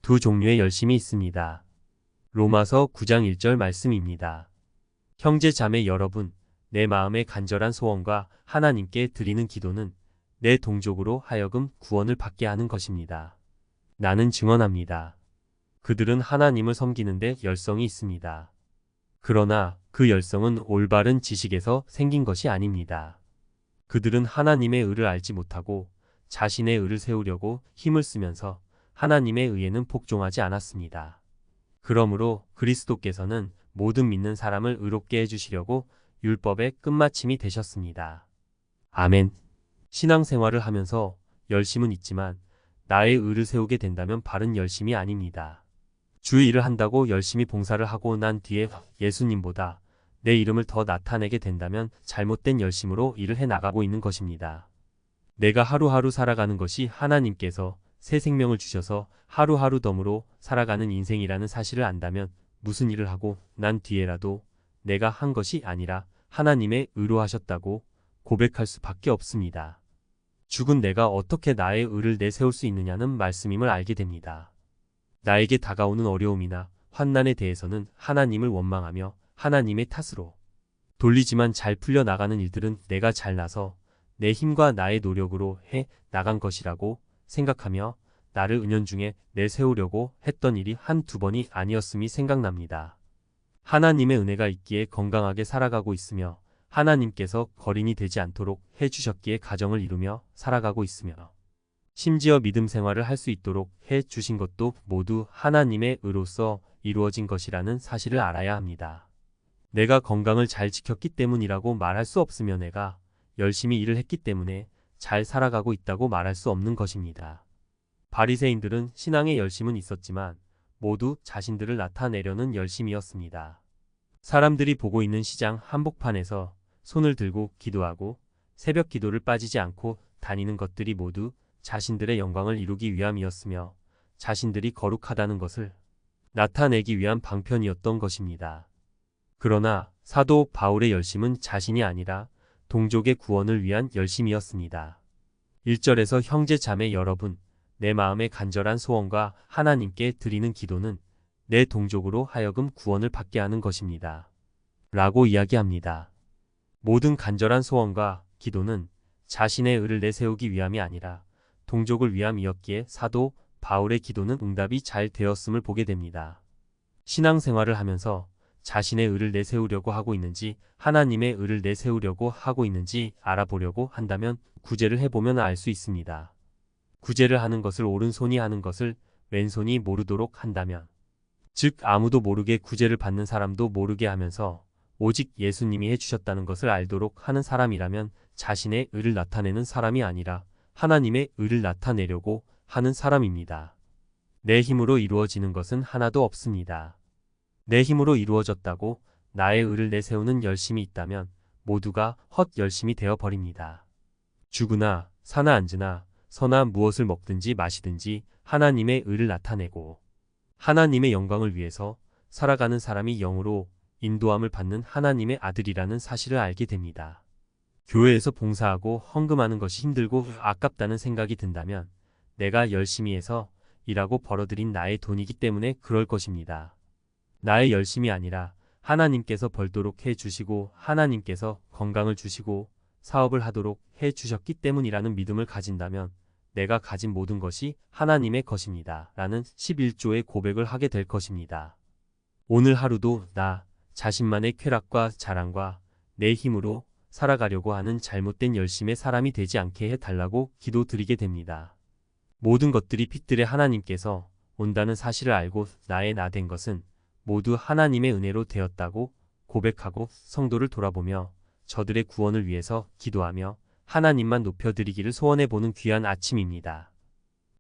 두 종류의 열심이 있습니다. 로마서 9장 1절 말씀입니다. 형제 자매 여러분, 내 마음의 간절한 소원과 하나님께 드리는 기도는 내 동족으로 하여금 구원을 받게 하는 것입니다. 나는 증언합니다. 그들은 하나님을 섬기는데 열성이 있습니다. 그러나 그 열성은 올바른 지식에서 생긴 것이 아닙니다. 그들은 하나님의 의를 알지 못하고 자신의 의를 세우려고 힘을 쓰면서 하나님의 의에는 복종하지 않았습니다. 그러므로 그리스도께서는 모든 믿는 사람을 의롭게 해주시려고 율법의 끝마침이 되셨습니다. 아멘. 신앙생활을 하면서 열심은 있지만 나의 의를 세우게 된다면 바른 열심이 아닙니다. 주의 일을 한다고 열심히 봉사를 하고 난 뒤에 예수님보다 내 이름을 더 나타내게 된다면 잘못된 열심으로 일을 해나가고 있는 것입니다. 내가 하루하루 살아가는 것이 하나님께서 새 생명을 주셔서 하루하루 덤으로 살아가는 인생이라는 사실을 안다면 무슨 일을 하고 난 뒤에라도 내가 한 것이 아니라 하나님의 의로 하셨다고 고백할 수밖에 없습니다. 죽은 내가 어떻게 나의 의를 내세울 수 있느냐는 말씀임을 알게 됩니다. 나에게 다가오는 어려움이나 환난에 대해서는 하나님을 원망하며 하나님의 탓으로 돌리지만 잘 풀려나가는 일들은 내가 잘나서 내 힘과 나의 노력으로 해 나간 것이라고 생각하며 나를 은연중에 내세우려고 했던 일이 한두 번이 아니었음이 생각납니다. 하나님의 은혜가 있기에 건강하게 살아가고 있으며 하나님께서 거린이 되지 않도록 해주셨기에 가정을 이루며 살아가고 있으며 심지어 믿음 생활을 할 수 있도록 해주신 것도 모두 하나님의 의로서 이루어진 것이라는 사실을 알아야 합니다. 내가 건강을 잘 지켰기 때문이라고 말할 수 없으며 내가 열심히 일을 했기 때문에 잘 살아가고 있다고 말할 수 없는 것입니다. 바리새인들은 신앙의 열심은 있었지만 모두 자신들을 나타내려는 열심이었습니다. 사람들이 보고 있는 시장 한복판에서 손을 들고 기도하고 새벽 기도를 빠지지 않고 다니는 것들이 모두 자신들의 영광을 이루기 위함이었으며 자신들이 거룩하다는 것을 나타내기 위한 방편이었던 것입니다. 그러나 사도 바울의 열심은 자신이 아니라 동족의 구원을 위한 열심이었습니다. 1절에서 형제 자매 여러분, 내 마음의 간절한 소원과 하나님께 드리는 기도는 내 동족으로 하여금 구원을 받게 하는 것입니다. 라고 이야기합니다. 모든 간절한 소원과 기도는 자신의 의를 내세우기 위함이 아니라 동족을 위함이었기에 사도 바울의 기도는 응답이 잘 되었음을 보게 됩니다. 신앙생활을 하면서 자신의 의를 내세우려고 하고 있는지 하나님의 의를 내세우려고 하고 있는지 알아보려고 한다면 구제를 해보면 알 수 있습니다. 구제를 하는 것을 오른손이 하는 것을 왼손이 모르도록 한다면, 즉 아무도 모르게 구제를 받는 사람도 모르게 하면서 오직 예수님이 해주셨다는 것을 알도록 하는 사람이라면 자신의 의를 나타내는 사람이 아니라 하나님의 의를 나타내려고 하는 사람입니다. 내 힘으로 이루어지는 것은 하나도 없습니다. 내 힘으로 이루어졌다고 나의 의를 내세우는 열심이 있다면 모두가 헛 열심이 되어버립니다. 죽으나 사나 앉으나 서나 무엇을 먹든지 마시든지 하나님의 의를 나타내고 하나님의 영광을 위해서 살아가는 사람이 영으로 인도함을 받는 하나님의 아들이라는 사실을 알게 됩니다. 교회에서 봉사하고 헌금하는 것이 힘들고 아깝다는 생각이 든다면 내가 열심히 해서 일하고 벌어들인 나의 돈이기 때문에 그럴 것입니다. 나의 열심이 아니라 하나님께서 벌도록 해주시고 하나님께서 건강을 주시고 사업을 하도록 해주셨기 때문이라는 믿음을 가진다면 내가 가진 모든 것이 하나님의 것입니다. 라는 11조의 고백을 하게 될 것입니다. 오늘 하루도 나 자신만의 쾌락과 자랑과 내 힘으로 살아가려고 하는 잘못된 열심의 사람이 되지 않게 해달라고 기도드리게 됩니다. 모든 것들이 빛들의 하나님께서 온다는 사실을 알고 나의 나 된 것은 모두 하나님의 은혜로 되었다고 고백하고 성도를 돌아보며 저들의 구원을 위해서 기도하며 하나님만 높여드리기를 소원해보는 귀한 아침입니다.